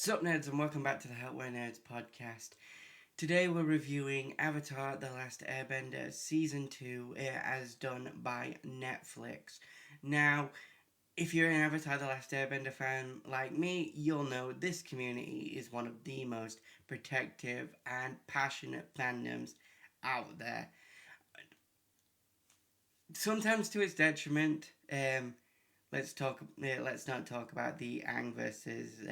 Sup nerds and welcome back to the Helpware Nerds podcast. Today we're reviewing Avatar The Last Airbender Season 2 as done by Netflix. Now, if you're an Avatar The Last Airbender fan like me, you'll know this community is one of the most protective and passionate fandoms out there. Sometimes to its detriment. Let's not talk about the Aang versus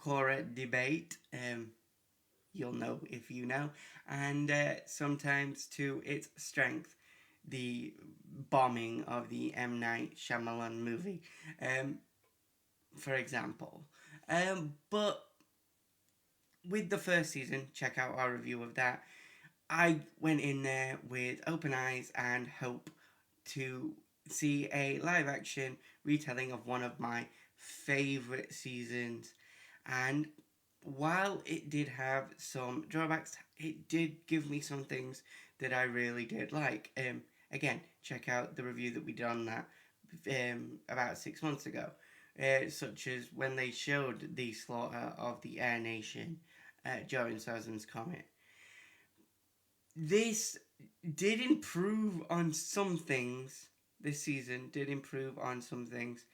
Korra debate. You'll know if you know. And sometimes to its strength, the bombing of the M. Night Shyamalan movie, um, for example. But with the first season, check out our review of that. I went in there with open eyes and hope to see a live action retelling of one of my favourite seasons. And while it did have some drawbacks, it did give me some things that I really did like. Again, check out the review that we did on that about 6 months ago, such as when they showed the slaughter of the Air Nation during Sozan's Comet. This did improve on some things. This season did improve on some things,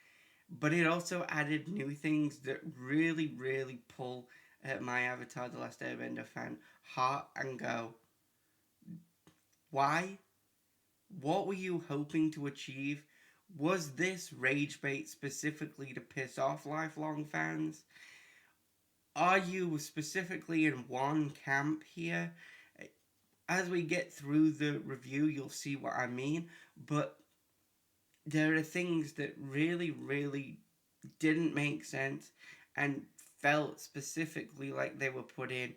but it also added new things that really pull my Avatar The Last Airbender fan heart and go, why? What were you hoping to achieve? Was this rage bait specifically to piss off lifelong fans? Are you specifically in one camp here? As we get through the review, you'll see what I mean, but there are things that really didn't make sense and felt specifically like they were put in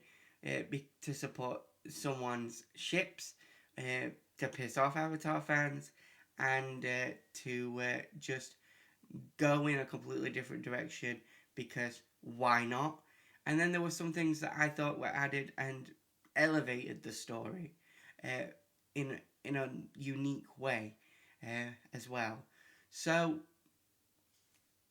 to support someone's ships, to piss off Avatar fans, and to just go in a completely different direction because why not? And then there were some things that I thought were added and elevated the story uh, in a unique way as well. So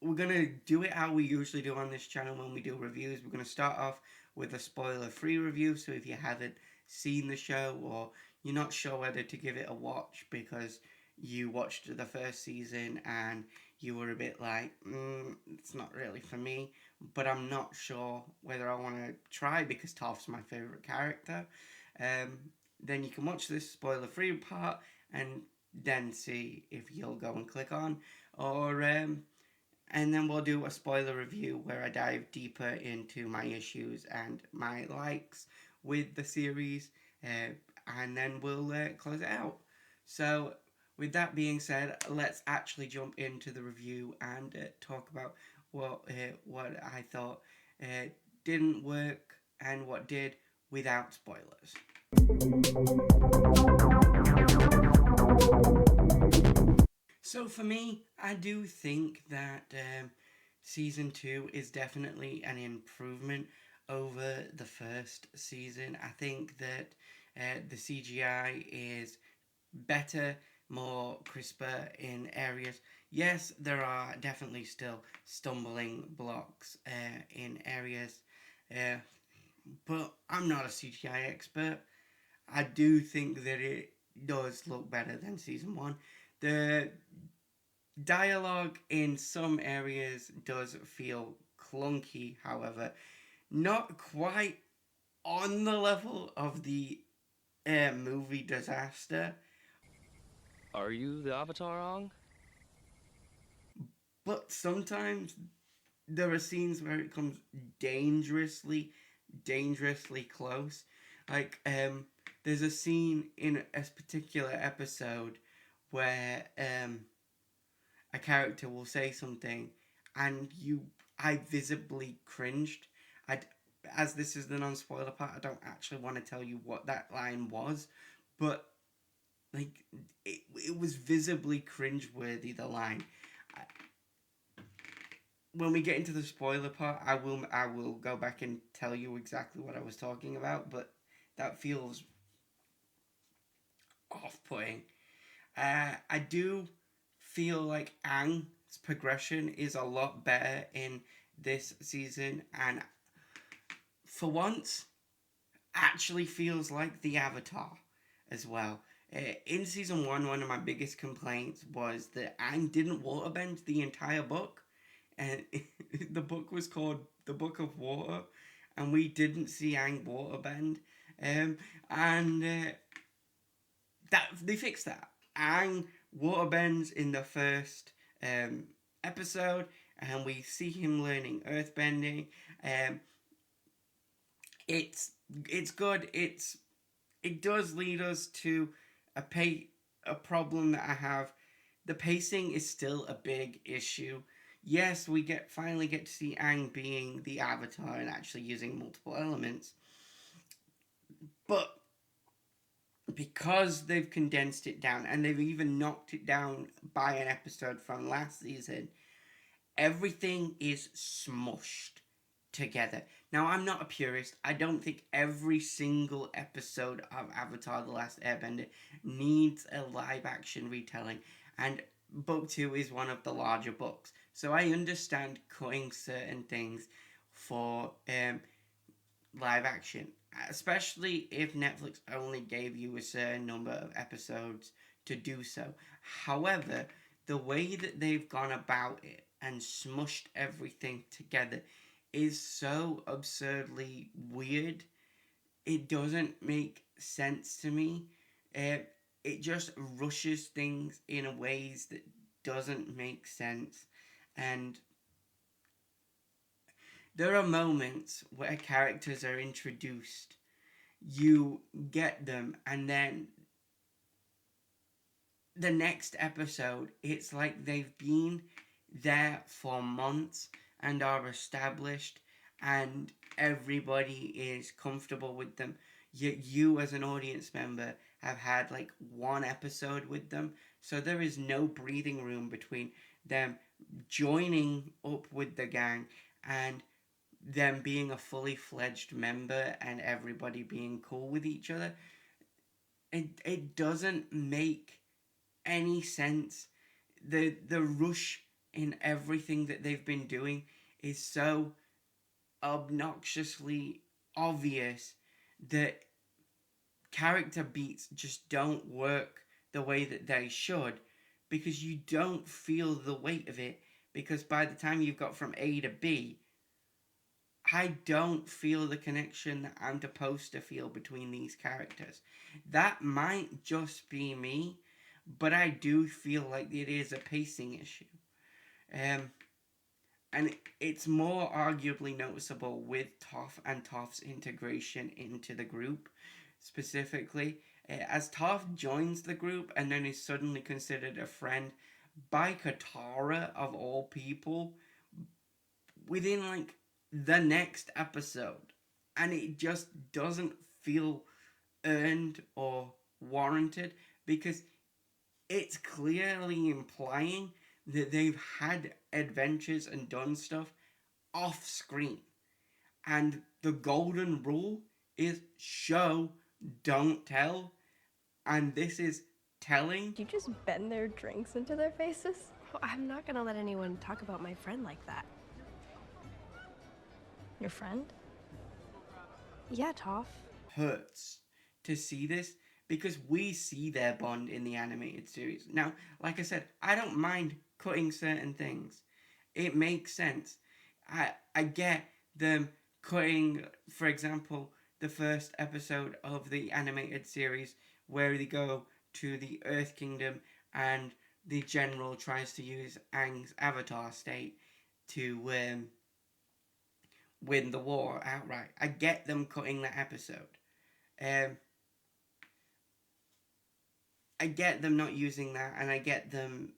we're gonna do it how we usually do on this channel when we do reviews. We're gonna start off with a spoiler-free review. So if you haven't seen the show or you're not sure whether to give it a watch because you watched the first season and you were a bit like, it's not really for me, but I'm not sure whether I want to try because Toph's my favourite character, um, then you can watch this spoiler-free part and then see if you'll go and click on, or and then we'll do a spoiler review where I dive deeper into my issues and my likes with the series, and then we'll close it out. So, with that being said, let's actually jump into the review and talk about what I thought didn't work and what did without spoilers. So for me, I do think that season 2 is definitely an improvement over the first season. I think that the CGI is better, more crisper in areas. Yes, there are definitely still stumbling blocks in areas, uh, but I'm not a CGI expert. I do think that it does look better than season 1. The dialogue in some areas does feel clunky, however, not quite on the level of the movie Disaster, Are you the Avatar Ong? but sometimes there are scenes where it comes dangerously close. Like, there's a scene in a particular episode where a character will say something and I visibly cringed. I As this is the non-spoiler part, I don't actually want to tell you what that line was, but like it was visibly cringeworthy, the line. I, when we get into the spoiler part, I will go back and tell you exactly what I was talking about, but that feels off-putting. I do feel like Aang's progression is a lot better in this season, and for once, actually feels like the Avatar as well. In season one of my biggest complaints was that Aang didn't waterbend the entire book, and the book was called The Book of Water, and we didn't see Aang waterbend. Um, and that they fixed that. Aang waterbends in the first um, episode, and we see him learning earthbending. Um, it's it's good. It does lead us to a problem that I have. The pacing is still a big issue. Yes, we finally get to see Aang being the Avatar and actually using multiple elements, but because they've condensed it down and they've even knocked it down by an episode from last season, everything is smushed together. Now, I'm not a purist. I don't think every single episode of Avatar The Last Airbender needs a live action retelling, and Book 2 is one of the larger books. So I understand cutting certain things for live action, especially if Netflix only gave you a certain number of episodes to do so. However, the way that they've gone about it and smushed everything together is so absurdly weird. It doesn't make sense to me. Uh, it just rushes things in ways that doesn't make sense, and there are moments where characters are introduced, you get them, and then the next episode, it's like they've been there for months and are established, and everybody is comfortable with them. Yet you, as an audience member, have had like one episode with them, so there is no breathing room between them joining up with the gang and them being a fully fledged member and everybody being cool with each other. It doesn't make any sense. The rush in everything that they've been doing is so obnoxiously obvious that character beats just don't work the way that they should, because you don't feel the weight of it, because by the time you've got from A to B, I don't feel the connection that I'm supposed to feel between these characters. That might just be me, but I do feel like it is a pacing issue. Um, and it's more arguably noticeable with Toph and Toph's integration into the group, specifically. As Toph joins the group and then is suddenly considered a friend by Katara, of all people, within like the next episode, and it just doesn't feel earned or warranted, because it's clearly implying that they've had adventures and done stuff off screen, and the golden rule is show, don't tell, and this is telling. You just bend their drinks into their faces? Well, I'm not gonna let anyone talk about my friend like that. Your friend? Yeah, Toph. Hurts to see this, because we see their bond in the animated series. Now, like I said, I don't mind cutting certain things. It makes sense. I get them cutting, for example, the first episode of the animated series where they go to the Earth Kingdom and the general tries to use Aang's avatar state to win the war outright. I get them cutting that episode. I get them not using that, and I get them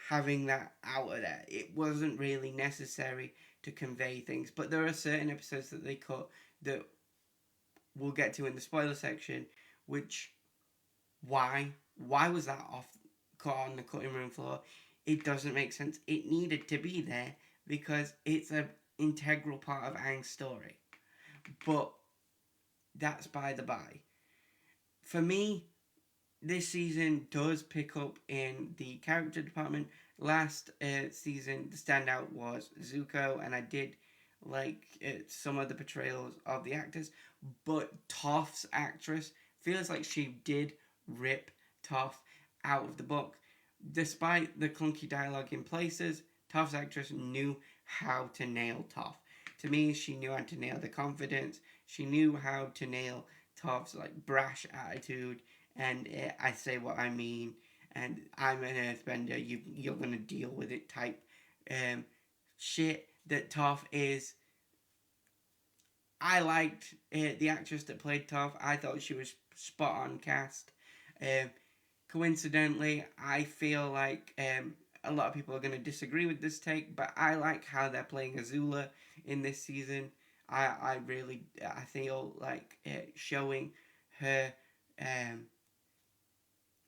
having that out of there. It wasn't really necessary to convey things, but there are certain episodes that they cut that we'll get to in the spoiler section, which, why was that cut on the cutting room floor? It doesn't make sense. It needed to be there because it's an integral part of Aang's story. But that's by the by. For me, this season does pick up in the character department. Last season, the standout was Zuko, and I did like some of the portrayals of the actors, but Toph's actress feels like she did rip Toph out of the book. Despite the clunky dialogue in places, Toph's actress knew how to nail Toph. To me, she knew how to nail the confidence. She knew how to nail Toph's like brash attitude and I say what I mean, and I'm an earthbender. You're gonna deal with it type shit that Toph is. I liked the actress that played Toph. I thought she was spot on cast. Um, Coincidentally, I feel like a lot of people are going to disagree with this take, but I like how they're playing Azula in this season. I feel like showing her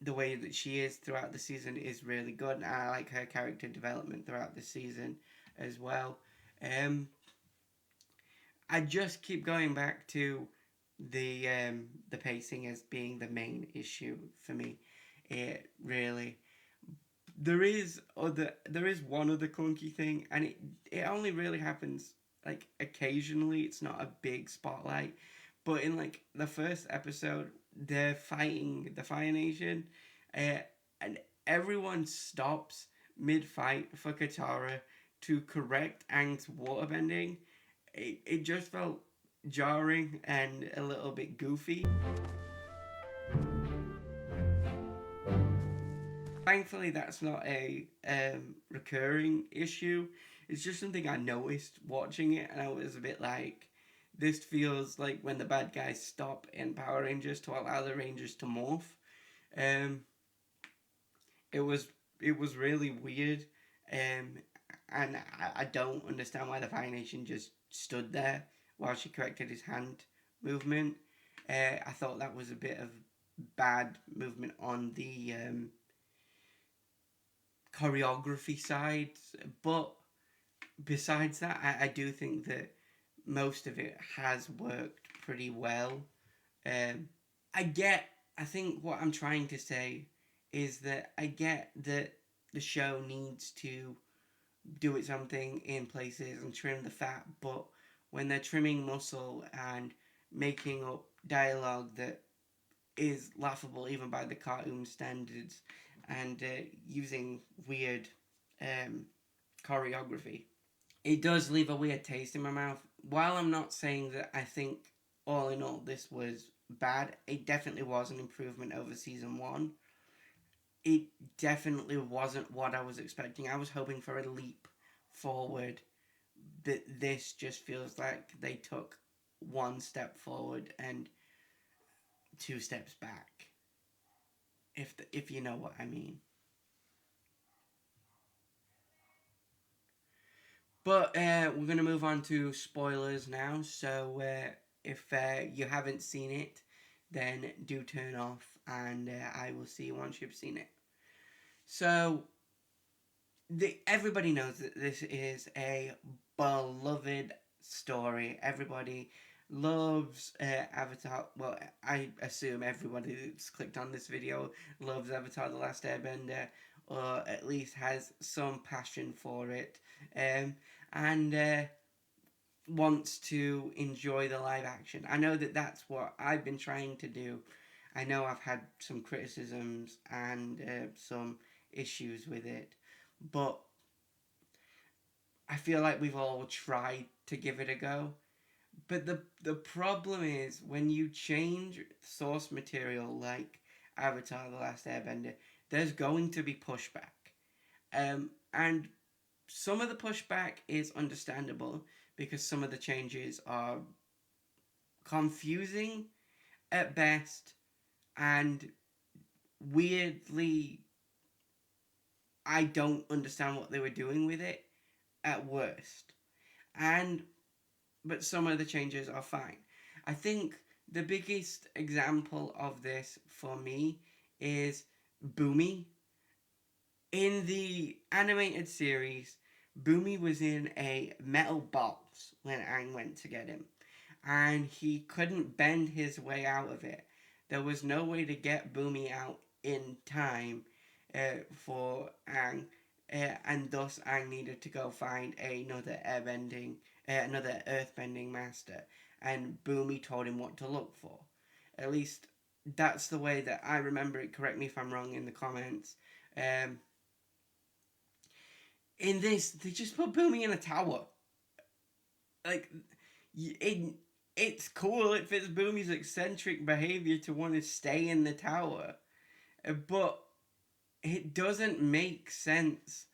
the way that she is throughout the season is really good. And I like her character development throughout the season as well. I just keep going back to the pacing as being the main issue for me. It really there is one other clunky thing, and it only really happens like occasionally. It's not a big spotlight, but in like the first episode, they're fighting the Fire Nation, uh, and everyone stops mid fight for Katara to correct Aang's waterbending. It just felt jarring and a little bit goofy. Thankfully, that's not a recurring issue. It's just something I noticed watching it, and I was a bit like, this feels like when the bad guys stop in Power Rangers to allow the Rangers to morph. Um, it was it was really weird, and I don't understand why the Fire Nation just stood there while she corrected his hand movement. I thought that was a bit of bad movement on the choreography side, but besides that, I do think that most of it has worked pretty well. Um, I get, I think what I'm trying to say is that I get that the show needs to do its own thing in places and trim the fat, but when they're trimming muscle and making up dialogue that is laughable even by the cartoon standards and using weird um, choreography, it does leave a weird taste in my mouth. While I'm not saying that I think all in all this was bad, it definitely was an improvement over season one. It definitely wasn't what I was expecting. I was hoping for a leap forward. That this just feels like they took one step forward and two steps back. If you know what I mean. But we're going to move on to spoilers now. So if you haven't seen it, then do turn off, and I will see you once you've seen it. So everybody knows that this is a beloved story. Everybody loves Avatar. Well, I assume everybody that's clicked on this video loves Avatar: The Last Airbender, or at least has some passion for it. And wants to enjoy the live action. I know that that's what I've been trying to do. I know I've had some criticisms and some issues with it, but I feel like we've all tried to give it a go. But the problem is when you change source material like Avatar: The Last Airbender, there's going to be pushback. And some of the pushback is understandable because some of the changes are confusing at best and weirdly I don't understand what they were doing with it at worst. And but some of the changes are fine. I think the biggest example of this for me is Boomy. In the animated series, Boomy was in a metal box when Aang went to get him, and he couldn't bend his way out of it. There was no way to get Boomy out in time for Aang, and thus Aang needed to go find another airbending another earthbending master, and Boomy told him what to look for. At least that's the way that I remember it. Correct me if I'm wrong in the comments. In this, they just put Boomy in a tower. Like, it's cool. It fits Boomy's eccentric behavior to want to stay in the tower. But it doesn't make sense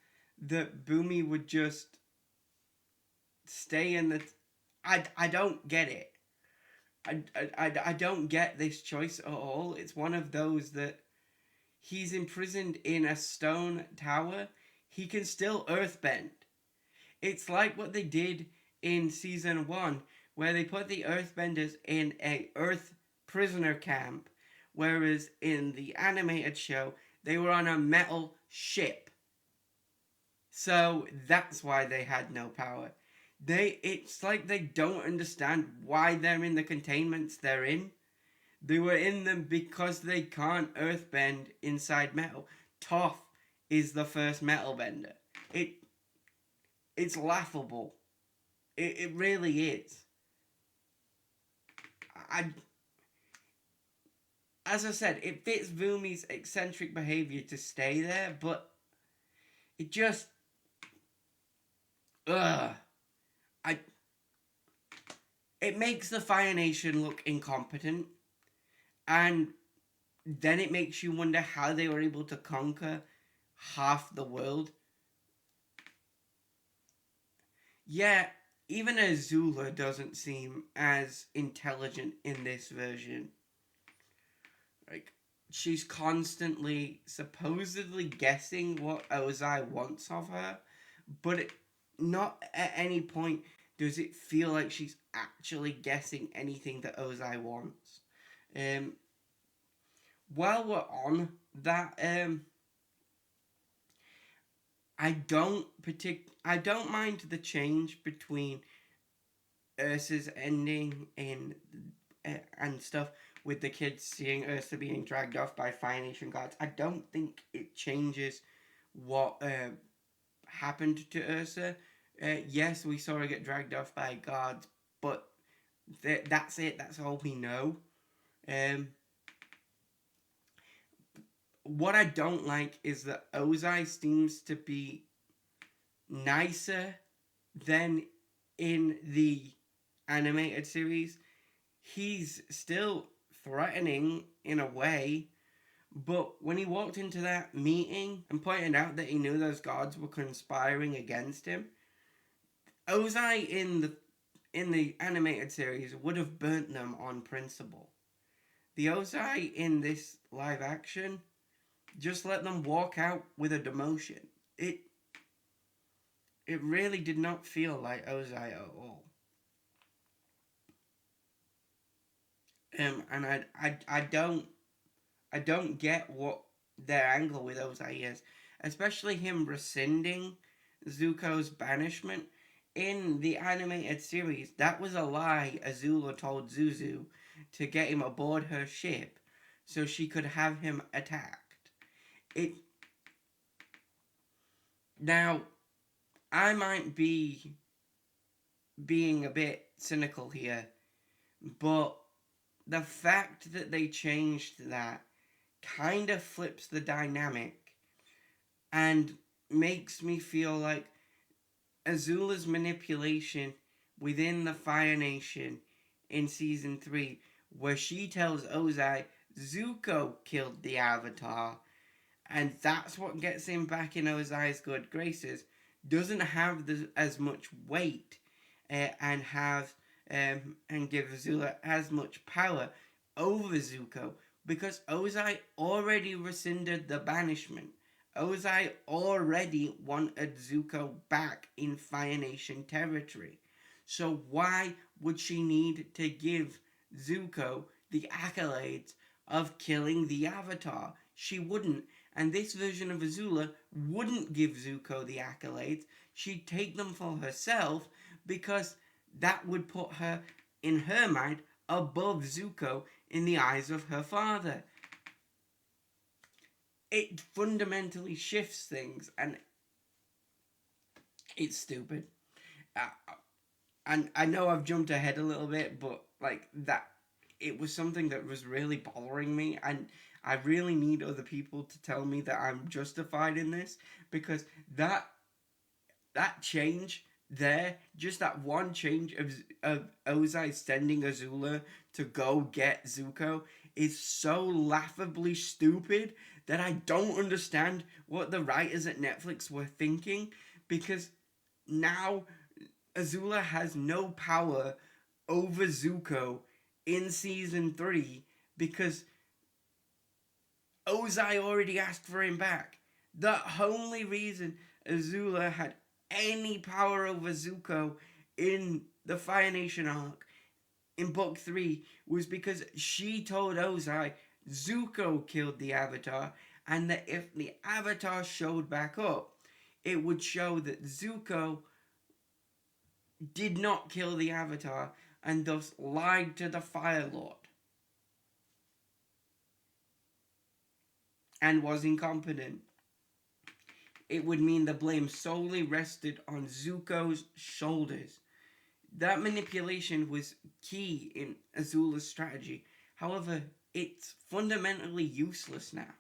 that Boomy would just stay in the... I don't get it. I don't get this choice at all. It's one of those that he's imprisoned in a stone tower. He can still earthbend. It's like what they did in season 1, where they put the earthbenders in a earth prisoner camp, whereas in the animated show, they were on a metal ship. So that's why they had no power. It's like they don't understand why they're in the containments they're in. They were in them because they can't earthbend inside metal. Toph is the first metal bender. It's laughable. It really is. As I said, it fits Boomy's eccentric behavior to stay there, but it just... It makes the Fire Nation look incompetent, and then it makes you wonder how they were able to conquer half the world. Yeah, even Azula doesn't seem as intelligent in this version. Like, she's constantly, supposedly guessing what Ozai wants of her, but not at any point does it feel like she's actually guessing anything that Ozai wants. While we're on that, I don't mind the change between Ursa's ending in and stuff with the kids seeing Ursa being dragged off by Fire Nation guards. I don't think it changes what happened to Ursa. Yes, we saw her get dragged off by guards, but that's it. That's all we know. What I don't like is that Ozai seems to be nicer than in the animated series. He's still threatening in a way, but when he walked into that meeting and pointed out that he knew those guards were conspiring against him, Ozai in the animated series would have burnt them on principle. The Ozai in this live action just let them walk out with a demotion. It really did not feel like Ozai at all. And I don't get what their angle with Ozai is, especially him rescinding Zuko's banishment. In the animated series, that was a lie Azula told Zuzu to get him aboard her ship so she could have him attacked. Now, I might be being a bit cynical here, but the fact that they changed that kind of flips the dynamic and makes me feel like Azula's manipulation within the Fire Nation in Season 3, where she tells Ozai Zuko killed the Avatar, and that's what gets him back in Ozai's good graces, doesn't have as much weight and give Azula as much power over Zuko, because Ozai already rescinded the banishment. Ozai already wanted Zuko back in Fire Nation territory. So why would she need to give Zuko the accolades of killing the Avatar? She wouldn't. And this version of Azula wouldn't give Zuko the accolades. She'd take them for herself because that would put her, in her mind, above Zuko in the eyes of her father. It fundamentally shifts things, and it's stupid. and I know I've jumped ahead a little bit, but like that, it was something that was really bothering me, and I really need other people to tell me that I'm justified in this, because that that change there, just that one change of Ozai sending Azula to go get Zuko, is so laughably stupid that I don't understand what the writers at Netflix were thinking, because now Azula has no power over Zuko in season 3 because Ozai already asked for him back. The only reason Azula had any power over Zuko in the Fire Nation arc in book 3 was because she told Ozai Zuko killed the Avatar, and that if the Avatar showed back up, it would show that Zuko did not kill the Avatar and thus lied to the Fire Lord and was incompetent. It would mean the blame solely rested on Zuko's shoulders. That manipulation was key in Azula's strategy. However, it's fundamentally useless now.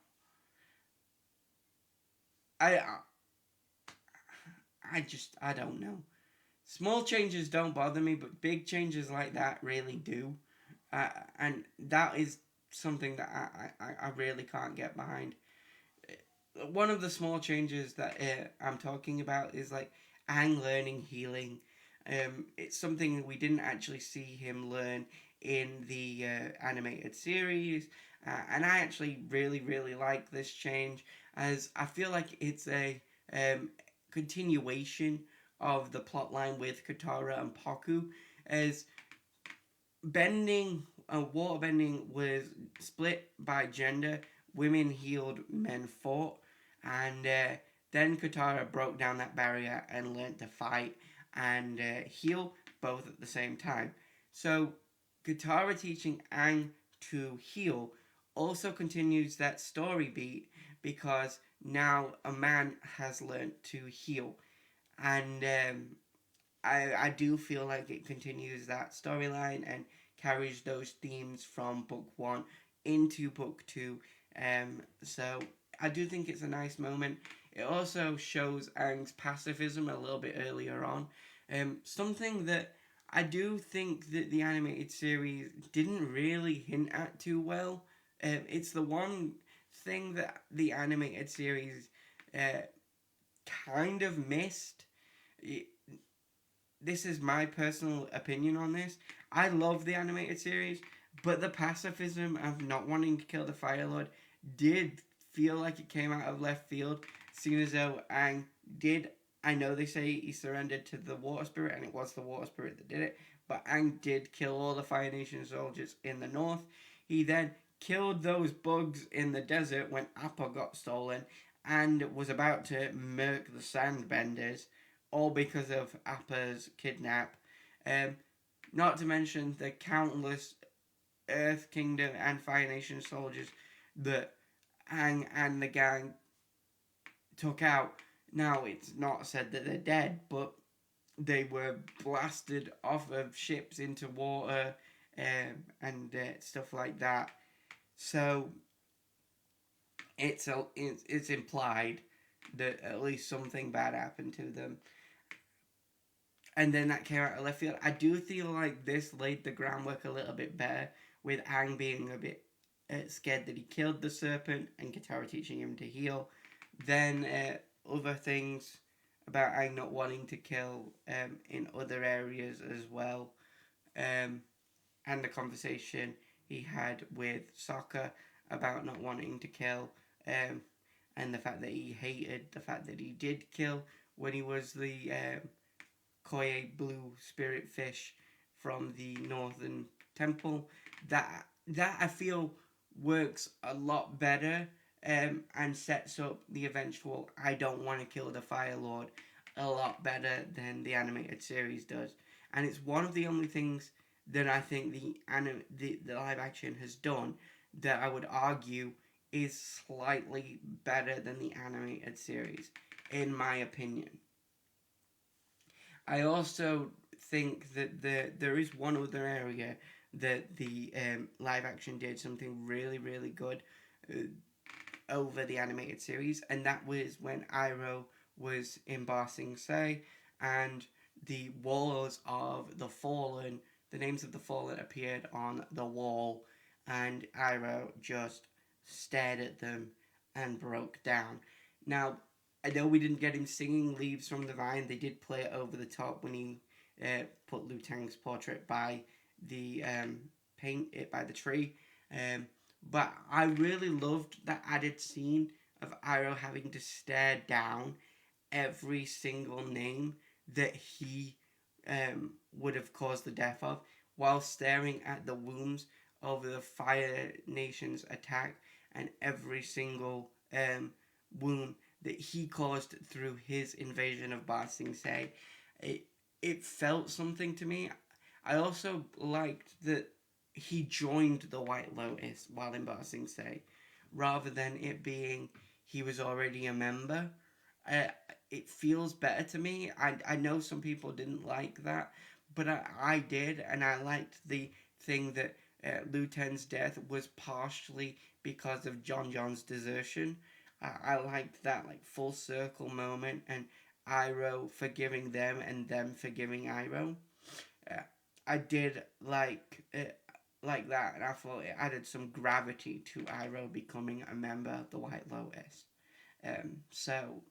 I, I don't know. Small changes don't bother me, but big changes like that really do. And that is something that I really can't get behind. One of the small changes that I'm talking about is like Aang learning healing. It's something we didn't actually see him learn in the animated series, and I actually really like this change, as I feel like it's a continuation of the plotline with Katara and Poku, as water bending was split by gender. Women healed, men fought, and then Katara broke down that barrier and learned to fight and heal both at the same time. So Katara teaching Aang to heal also continues that story beat, because now a man has learned to heal, and I do feel like it continues that storyline and carries those themes from book 1 into book 2. So I do think it's a nice moment. It also shows Aang's pacifism a little bit earlier on. Something that I do think that the animated series didn't really hint at too well. It's the one thing that the animated series kind of missed. This is my personal opinion on this. I love the animated series, but the pacifism of not wanting to kill the Fire Lord did feel like it came out of left field, seeing as though Aang did. I know they say he surrendered to the Water Spirit, and it was the Water Spirit that did it, but Aang did kill all the Fire Nation soldiers in the north. He then killed those bugs in the desert when Appa got stolen, and was about to murk the Sandbenders, all because of Appa's kidnap. Um, Not to mention the countless Earth Kingdom and Fire Nation soldiers that Aang and the gang took out. Now, it's not said that they're dead, but they were blasted off of ships into water, and stuff like that. So it's implied that at least something bad happened to them. And then that came out of left field. I do feel like this laid the groundwork a little bit better, with Aang being a bit scared that he killed the serpent and Katara teaching him to heal. Then other things about Aang not wanting to kill in other areas as well. And the conversation he had with Sokka about not wanting to kill, and the fact that he hated the fact that he did kill when he was the Koye blue spirit fish from the Northern Temple. That I feel works a lot better, and sets up the eventual I don't want to kill the Fire Lord a lot better than the animated series does. And it's one of the only things that I think the live action has done that I would argue is slightly better than the animated series, in my opinion. I also think that there is one other area that the live action did something really, really good uh, over the animated series, and that was when Iroh was in Ba Sing Se, and the walls of the fallen, the names of the fallen appeared on the wall, and Iroh just stared at them and broke down. Now, I know we didn't get him singing "Leaves from the Vine." They did play it over the top when he put Liu Tang's portrait by the paint it by the tree. But I really loved that added scene of Iroh having to stare down every single name that he would have caused the death of, while staring at the wounds of the Fire Nation's attack and every single wound that he caused through his invasion of Ba Sing Se. It, it felt something to me. I also liked that he joined the White Lotus while in Ba Sing Se, rather than it being he was already a member. Uh, it feels better to me. I know some people didn't like that, but I did, and I liked the thing that Liu Ten's death was partially because of John John's desertion. I liked that like full circle moment, and Iroh forgiving them and them forgiving Iroh. Uh, I did like that, and I thought it added some gravity to Iroh becoming a member of the White Lotus. So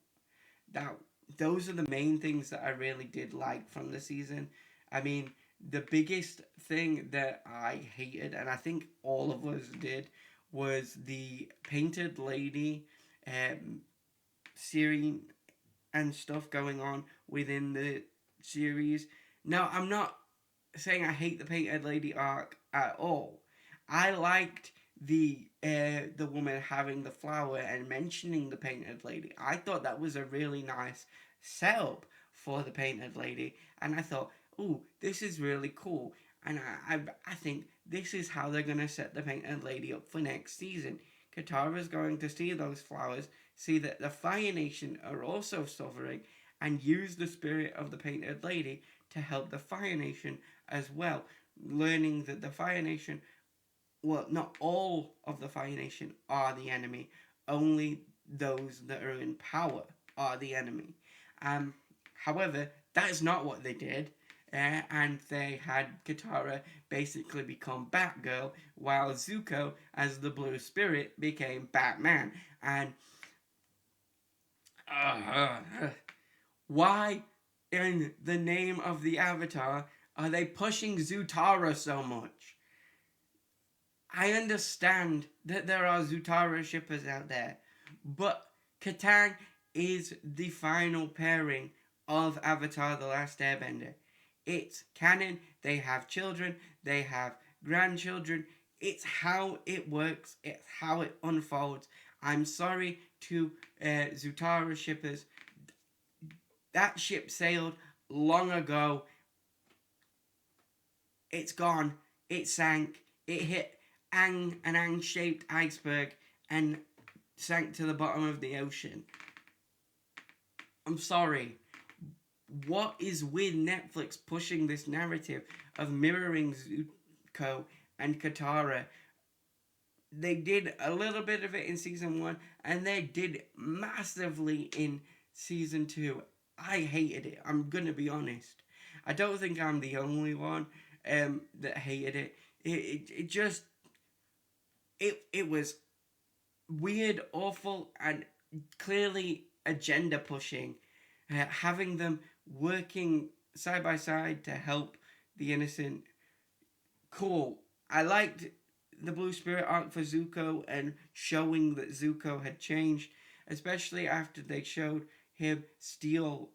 that those are the main things that I really did like from the season. I mean, the biggest thing that I hated, and I think all of us did, was the painted lady series and stuff going on within the series. Now, I'm not saying I hate the painted lady arc at all. I liked the woman having the flower and mentioning the painted lady. I thought that was a really nice setup for the painted lady, and I thought, oh, this is really cool. And I think this is how they're gonna set the painted lady up for next season. Katara's going to see those flowers, see that the Fire Nation are also suffering, and use the spirit of the painted lady to help the Fire Nation as well. Learning that the Fire Nation, well, not all of the Fire Nation are the enemy, only those that are in power are the enemy. However, that is not what they did. And they had Katara basically become Batgirl, while Zuko, as the Blue Spirit, became Batman. And why, in the name of the Avatar, are they pushing Zutara so much? I understand that there are Zutara shippers out there, but Katang is the final pairing of Avatar The Last Airbender. It's canon, they have children, they have grandchildren. It's how it works, it's how it unfolds. I'm sorry to Zutara shippers. That ship sailed long ago. It's gone. It sank. It hit an Ang-shaped iceberg and sank to the bottom of the ocean. I'm sorry. What is with Netflix pushing this narrative of mirroring Zuko and Katara? They did a little bit of it in season 1, and they did massively in season 2. I hated it. I'm gonna be honest. I don't think I'm the only one that hated it. It just it was weird, awful, and clearly agenda pushing. Having them working side by side to help the innocent. Cool. I liked the Blue Spirit arc for Zuko and showing that Zuko had changed, especially after they showed him steal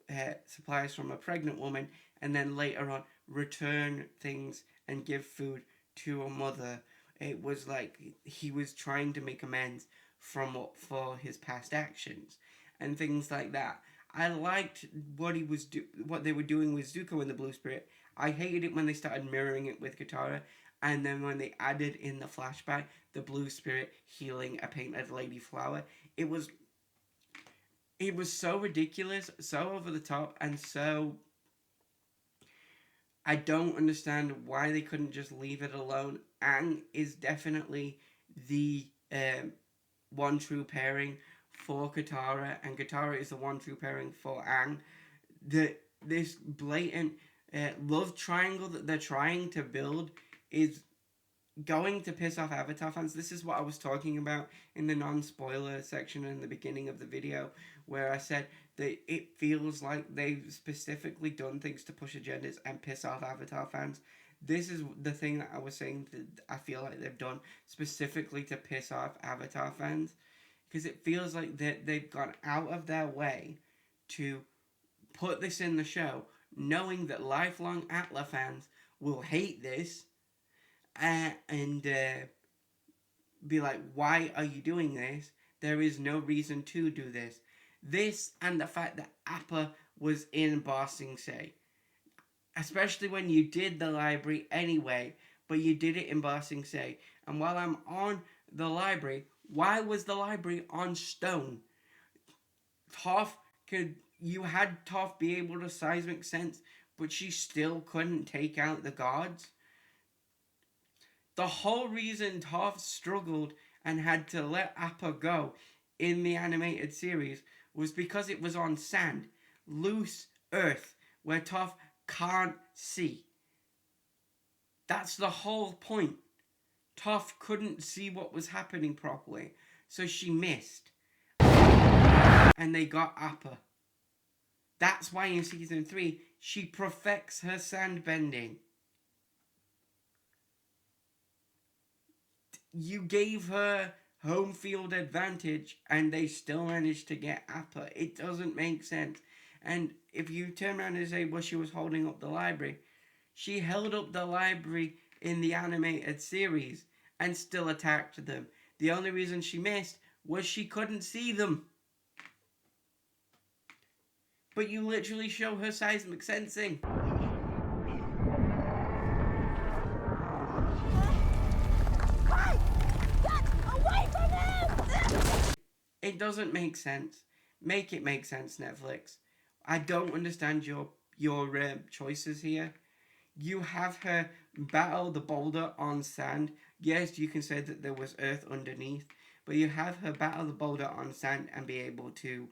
supplies from a pregnant woman and then later on return things and give food to a mother. It was like he was trying to make amends for his past actions and things like that. I liked what they were doing with Zuko and the Blue Spirit. I hated it when they started mirroring it with Katara, and then when they added in the flashback the Blue Spirit healing a painted lady flower. It was so ridiculous, so over the top, and so I don't understand why they couldn't just leave it alone. Aang is definitely the one true pairing for Katara, and Katara is the one true pairing for Aang. This blatant love triangle that they're trying to build is going to piss off Avatar fans. This is what I was talking about in the non-spoiler section in the beginning of the video, where I said that it feels like they've specifically done things to push agendas and piss off Avatar fans. This is the thing that I was saying that I feel like they've done specifically to piss off Avatar fans, because it feels like they've gone out of their way to put this in the show, knowing that lifelong ATLA fans will hate this, and be like, why are you doing this? There is no reason to do this. This and the fact that Appa was in Ba Sing Se, especially when you did the library anyway, but you did it in Ba Sing Se. And while I'm on the library, why was the library on stone? You had Toph be able to seismic sense, but she still couldn't take out the guards. The whole reason Toph struggled and had to let Appa go in the animated series was because it was on sand, loose earth, where Toph can't see. That's the whole point. Toph couldn't see what was happening properly, so she missed. And they got Appa. That's why in season 3, she perfects her sand bending. You gave her home field advantage and they still managed to get Appa. It doesn't make sense. And if you turn around and say, well, she was holding up the library, she held up the library in the animated series and still attacked them. The only reason she missed was she couldn't see them. But you literally show her seismic sensing. It doesn't make sense. Make it make sense, Netflix. I don't understand your choices here. You have her battle the boulder on sand. Yes, you can say that there was earth underneath, but you have her battle the boulder on sand and be able to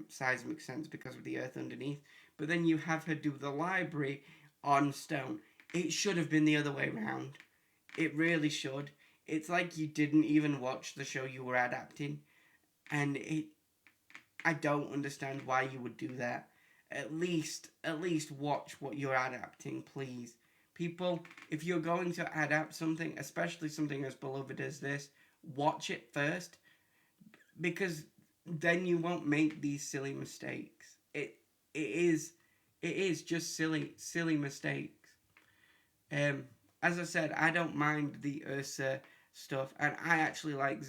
seismic sense because of the earth underneath. But then you have her do the library on stone. It should have been the other way around. It really should. It's like you didn't even watch the show you were adapting. And I don't understand why you would do that. At least watch what you're adapting, please. People, if you're going to adapt something, especially something as beloved as this, watch it first, because then you won't make these silly mistakes. It is just silly mistakes. As I said, I don't mind the Ursa stuff, and I actually like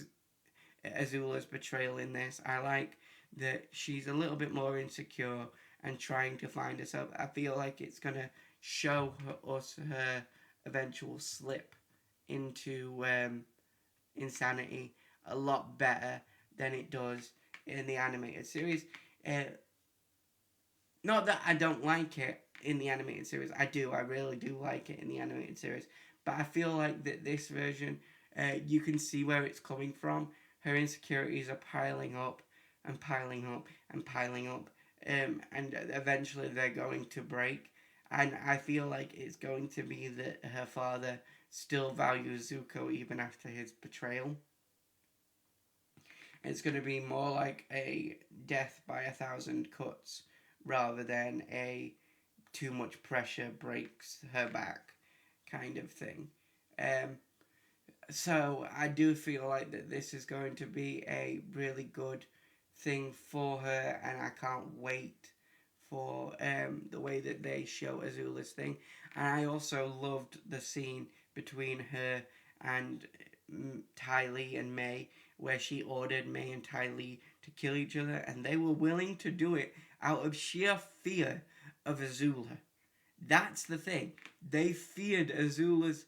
Azula's portrayal in this. I like that she's a little bit more insecure and trying to find herself. I feel like it's going to show us her eventual slip into insanity a lot better than it does in the animated series. Not that I don't like it in the animated series. I do. I really do like it in the animated series. But I feel like that this version, you can see where it's coming from. Her insecurities are piling up and piling up and piling up. And eventually they're going to break. And I feel like it's going to be that her father still values Zuko even after his betrayal. It's going to be more like a death by 1,000 cuts rather than a too much pressure breaks her back kind of thing. So I do feel like that this is going to be a really good thing for her, and I can't wait for the way that they show Azula's thing. And I also loved the scene between her and Ty Lee and May, where she ordered May and Ty Lee to kill each other, and they were willing to do it out of sheer fear of Azula. That's the thing. They feared Azula's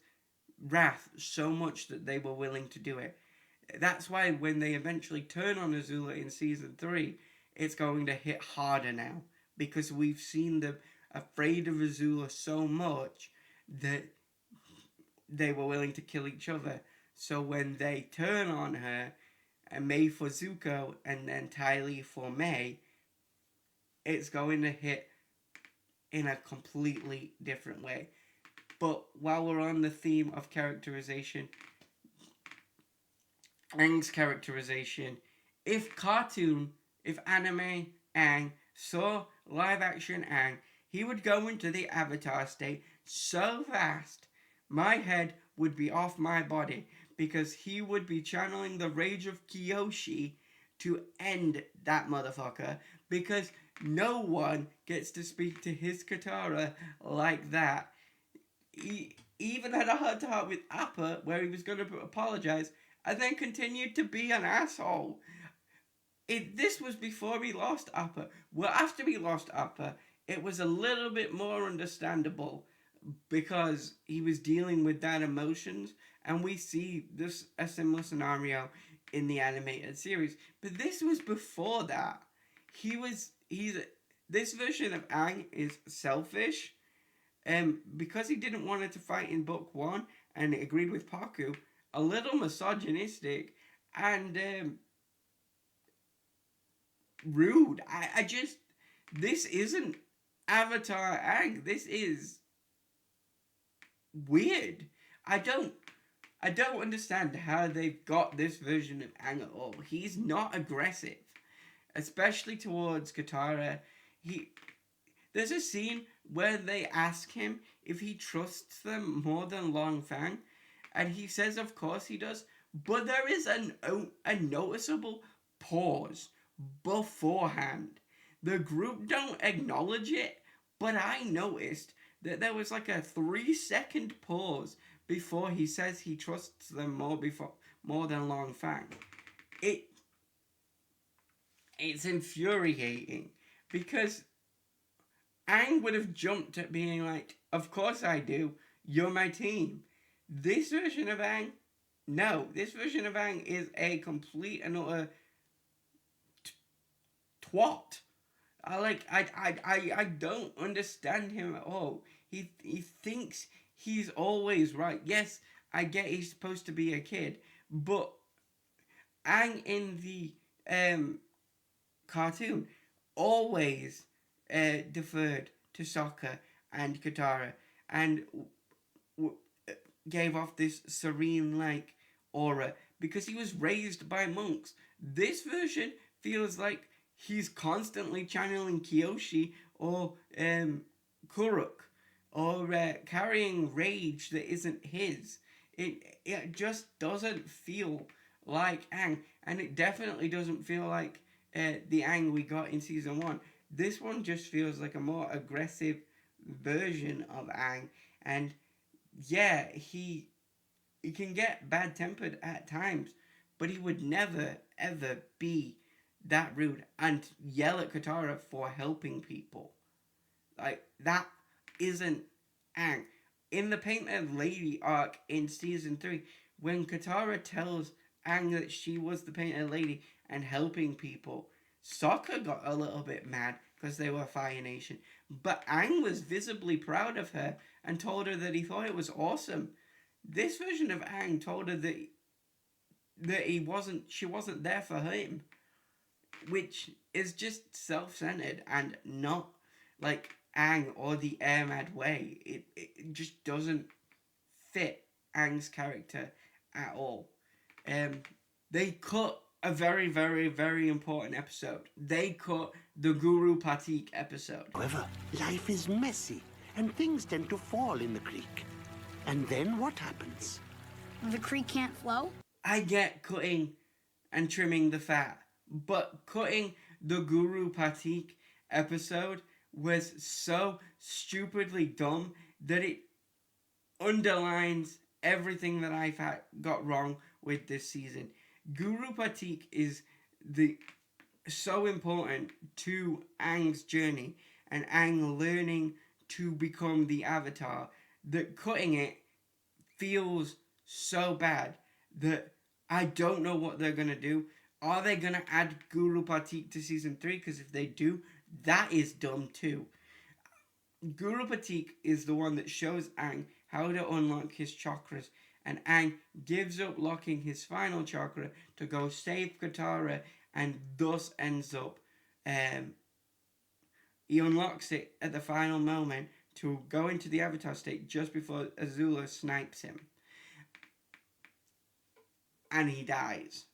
wrath so much that they were willing to do it. That's why when they eventually turn on Azula in season 3, it's going to hit harder now, because we've seen them afraid of Azula so much that they were willing to kill each other. So when they turn on her, and Mei for Zuko and then Ty Lee for Mei, it's going to hit in a completely different way. But while we're on the theme of characterization, Aang's characterization, if anime Aang saw live action Aang, he would go into the avatar state so fast, my head would be off my body, because he would be channeling the rage of Kyoshi to end that motherfucker, because no one gets to speak to his Katara like that. He even had a heart-to-heart with Appa, where he was going to apologize, and then continued to be an asshole. This was before he lost Appa. Well, after he lost Appa, it was a little bit more understandable, because he was dealing with that emotions, and we see this a similar scenario in the animated series. But this was before that. This version of Aang is selfish, because he didn't want her to fight in book 1 and agreed with Paku, a little misogynistic and rude. This isn't Avatar Aang. This is weird. I don't understand how they've got this version of Aang at all. He's not aggressive, especially towards Katara. There's a scene where they ask him if he trusts them more than Long Fang, and he says of course he does, but there is a noticeable pause beforehand. The group don't acknowledge it, but I noticed that there was like a 3-second pause before he says he trusts them more than Long Fang. It's infuriating, because Aang would have jumped at being like, of course I do, you're my team. This version of Aang, no. This version of Aang is a complete and utter twat. I don't understand him at all. He thinks he's always right. Yes, I get he's supposed to be a kid, but Aang in the cartoon always deferred to Sokka and Katara, and gave off this serene-like aura because he was raised by monks. This version feels like he's constantly channeling Kyoshi or Kuruk, or carrying rage that isn't his. It just doesn't feel like Aang, and it definitely doesn't feel like the Aang we got in season 1. This one just feels like a more aggressive version of Aang, and yeah, he can get bad-tempered at times, but he would never, ever be that rude and yell at Katara for helping people. Like, that isn't Aang. In the Painted Lady arc in season 3, when Katara tells Aang that she was the Painted Lady and helping people, Sokka got a little bit mad because they were Fire Nation. But Aang was visibly proud of her and told her that he thought it was awesome. This version of Aang told her that she wasn't there for him, which is just self-centered and not like Aang or the Airmad way. It just doesn't fit Aang's character at all. They cut a very, very, very important episode. They cut the Guru Patik episode. However, life is messy, and things tend to fall in the creek. And then what happens? The creek can't flow? I get cutting and trimming the fat, but cutting the Guru Patik episode was so stupidly dumb that it underlines everything that I've got wrong with this season. Guru Patik is so important to Aang's journey and Aang learning to become the Avatar, that cutting it feels so bad that I don't know what they're going to do. Are they going to add Guru Patik to season 3? Because if they do, that is dumb too. Guru Patik is the one that shows Aang how to unlock his chakras, and Aang gives up locking his final chakra to go save Katara, and thus ends up he unlocks it at the final moment to go into the Avatar state just before Azula snipes him. And he dies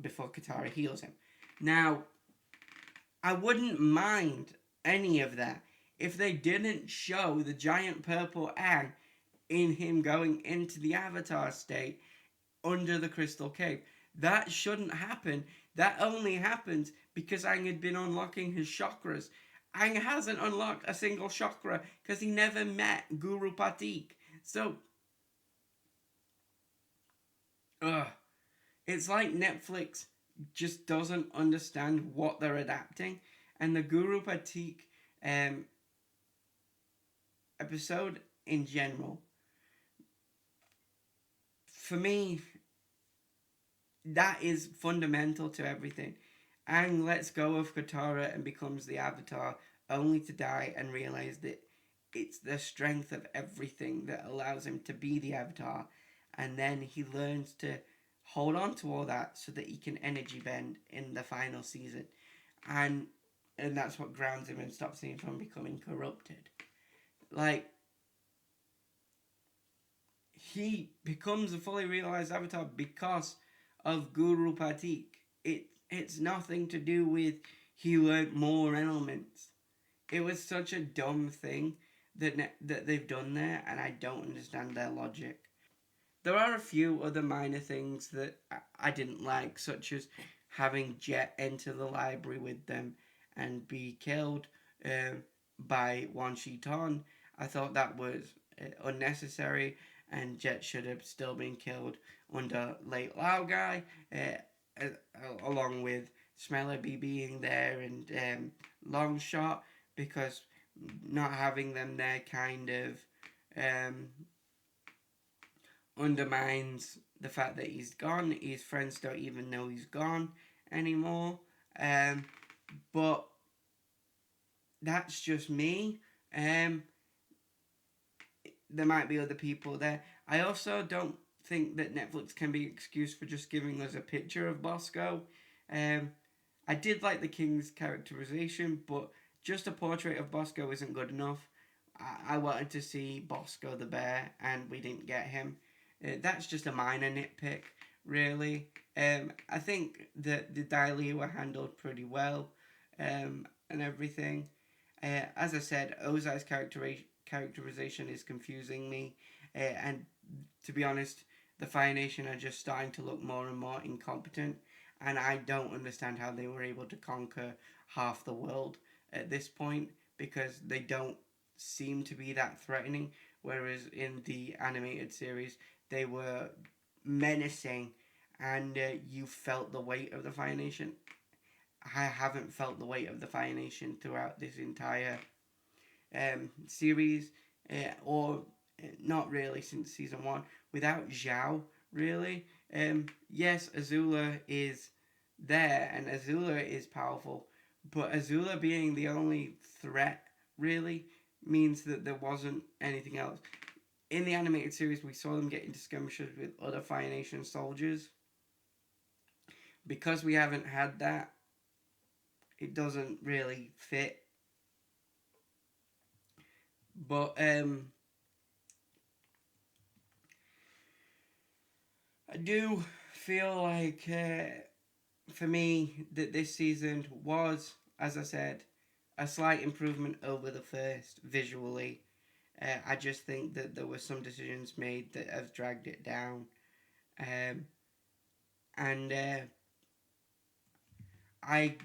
before Katara heals him. Now, I wouldn't mind any of that if they didn't show the giant purple Aang in him going into the Avatar state under the Crystal Cave. That shouldn't happen. That only happens because Aang had been unlocking his chakras. Aang hasn't unlocked a single chakra because he never met Guru Patik. So, it's like Netflix just doesn't understand what they're adapting. And the Guru Patik episode in general, for me, that is fundamental to everything. Aang lets go of Katara and becomes the Avatar, only to die and realize that it's the strength of everything that allows him to be the Avatar. And then he learns to hold on to all that so that he can energy bend in the final season. And that's what grounds him and stops him from becoming corrupted. Like, he becomes a fully realized Avatar because of Guru Patik. It's nothing to do with he learnt more elements. It was such a dumb thing that they've done there, and I don't understand their logic. There are a few other minor things that I didn't like, such as having Jet enter the library with them and be killed by Wan Shi Ton. I thought that was unnecessary, and Jet should have still been killed under Late Lao Guy, along with Smellerbee being there and Long Shot, because not having them there kind of undermines the fact that he's gone. His friends don't even know he's gone anymore. But that's just me. There might be other people there. I also don't think that Netflix can be excused for just giving us a picture of Bosco. I did like the King's characterization, but just a portrait of Bosco isn't good enough. I wanted to see Bosco the bear, and we didn't get him. That's just a minor nitpick, really. I think that the Dai were handled pretty well, and everything. As I said, Ozai's characterization is confusing me, and to be honest, the Fire Nation are just starting to look more and more incompetent, and I don't understand how they were able to conquer half the world at this point, because they don't seem to be that threatening, whereas in the animated series they were menacing, and you felt the weight of the Fire Nation. I haven't felt the weight of the Fire Nation throughout this entire series, or not really since season 1, without Zhao, really. Yes, Azula is there, and Azula is powerful, but Azula being the only threat, really, means that there wasn't anything else. In the animated series, we saw them get into skirmishes with other Fire Nation soldiers. Because we haven't had that, it doesn't really fit. But I do feel like for me that this season was, as I said, a slight improvement over the first visually. I just think that there were some decisions made that have dragged it down, and I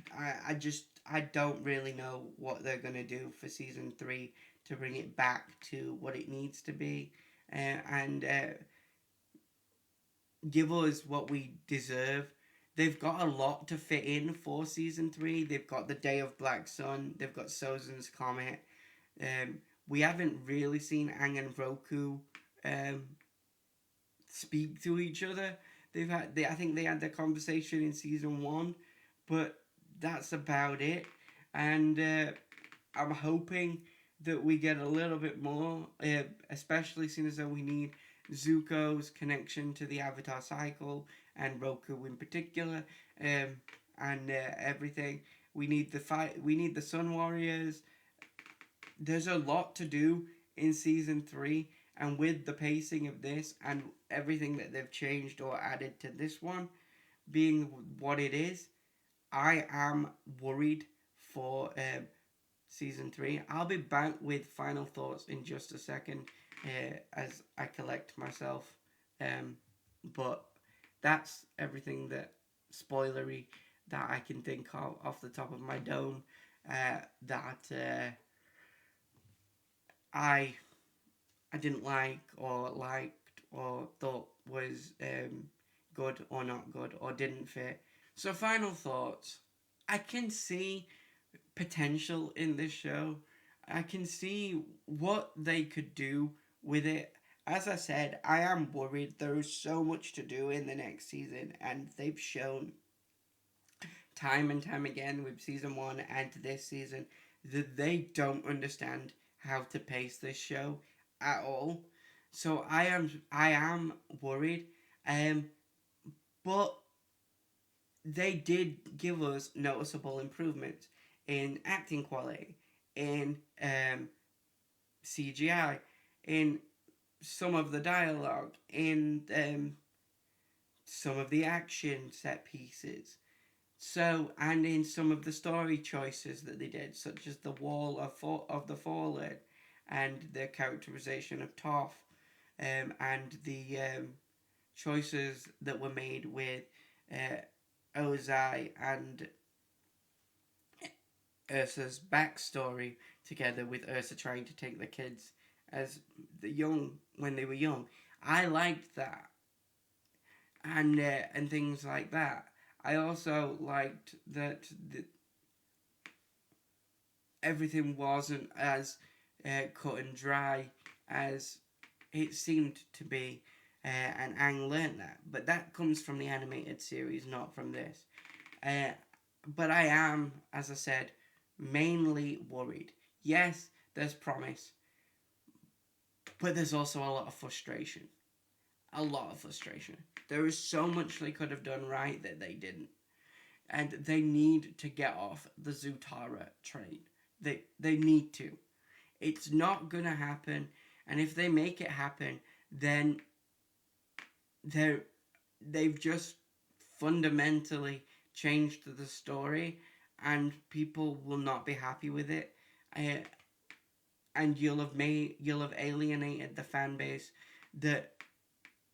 don't really know what they're gonna do for season 3 to bring it back to what it needs to be, and give us what we deserve. They've got a lot to fit in for season 3. They've got the Day of Black Sun. They've got Sozin's Comet. We haven't really seen Aang and Roku speak to each other. I think they had their conversation in season 1, but that's about it. And I'm hoping that we get a little bit more, especially seeing as though we need Zuko's connection to the Avatar cycle and Roku in particular, and everything. We need the fight. We need the Sun Warriors. There's a lot to do in season 3, and with the pacing of this and everything that they've changed or added to this one being what it is, I am worried for season 3. I'll be back with final thoughts in just a second as I collect myself. But that's everything that spoilery that I can think of off the top of my dome that I didn't like or liked or thought was good or not good or didn't fit. So final thoughts. I can see potential in this show. I can see what they could do with it. As I said, I am worried. There is so much to do in the next season, and they've shown time and time again with season 1 and this season that they don't understand how to pace this show at all. So I am worried. But they did give us noticeable improvements in acting quality, in CGI, in some of the dialogue, in some of the action set pieces. So, and in some of the story choices that they did, such as the Wall of the Fallen, and the characterization of Toph, and the choices that were made with Ozai and Ursa's backstory together, with Ursa trying to take the kids as when they were young. I liked that, and things like that. I also liked that everything wasn't as cut and dry as it seemed to be, and Aang learned that. But that comes from the animated series, not from this. But I am, as I said, mainly worried. Yes, there's promise, but there's also a lot of frustration. A lot of frustration. There is so much they could have done right that they didn't. And they need to get off the Zutara train. They need to. It's not gonna happen, and if they make it happen, then they've just fundamentally changed the story, and people will not be happy with it. And you'll have alienated the fan base that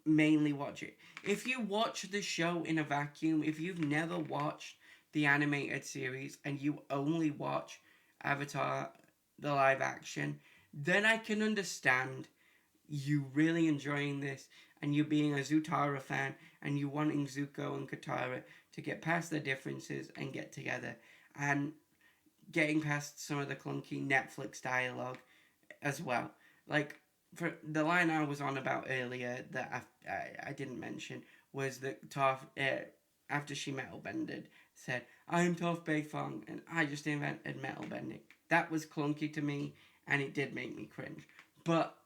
mainly watch it. If you watch the show in a vacuum, if you've never watched the animated series and you only watch Avatar, the live action, then I can understand you really enjoying this and you being a Zutara fan and you wanting Zuko and Katara to get past their differences and get together, and getting past some of the clunky Netflix dialogue as well. Like, for the line I was on about earlier that I didn't mention was that Toph, after she metal bended, said, "I'm Toph Beifong and I just invented metal bending." That was clunky to me and it did make me cringe. But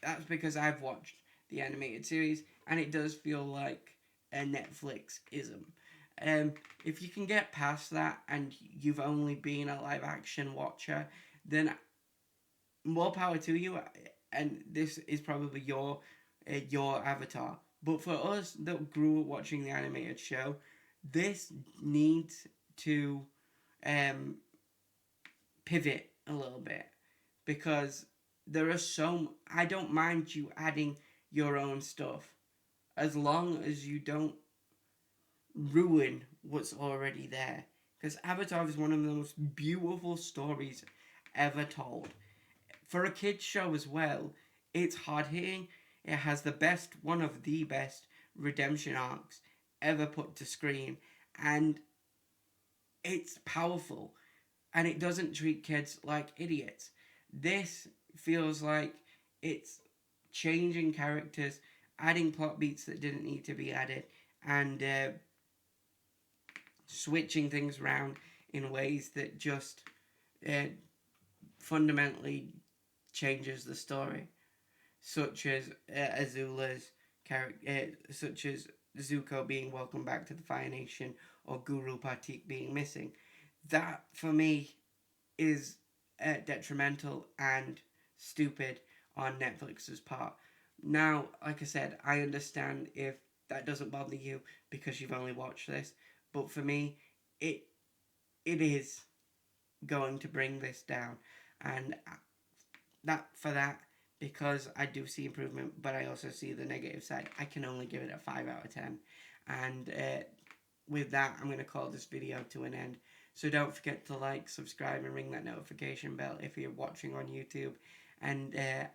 that's because I've watched the animated series and it does feel like a Netflix-ism. If you can get past that and you've only been a live action watcher, then more power to you, and this is probably your Avatar. But for us that grew up watching the animated show, this needs to pivot a little bit, because there are I don't mind you adding your own stuff as long as you don't ruin what's already there, because Avatar is one of the most beautiful stories ever told. For a kids show as well, it's hard hitting. It has one of the best redemption arcs ever put to screen, and it's powerful, and it doesn't treat kids like idiots. This feels like it's changing characters, adding plot beats that didn't need to be added, and switching things around in ways that just fundamentally changes the story, such as Azula's character, such as Zuko being welcomed back to the Fire Nation, or Guru Patik being missing. That, for me, is detrimental and stupid on Netflix's part. Now, like I said, I understand if that doesn't bother you because you've only watched this, but for me, it is going to bring this down, and that because I do see improvement, but I also see the negative side. I can only give it a 5 out of 10, and with that, I'm going to call this video to an end. So don't forget to like, subscribe, and ring that notification bell if you're watching on YouTube. And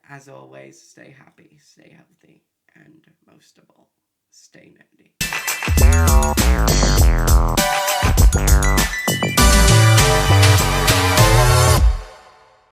as always, stay happy, stay healthy, and most of all, stay nerdy.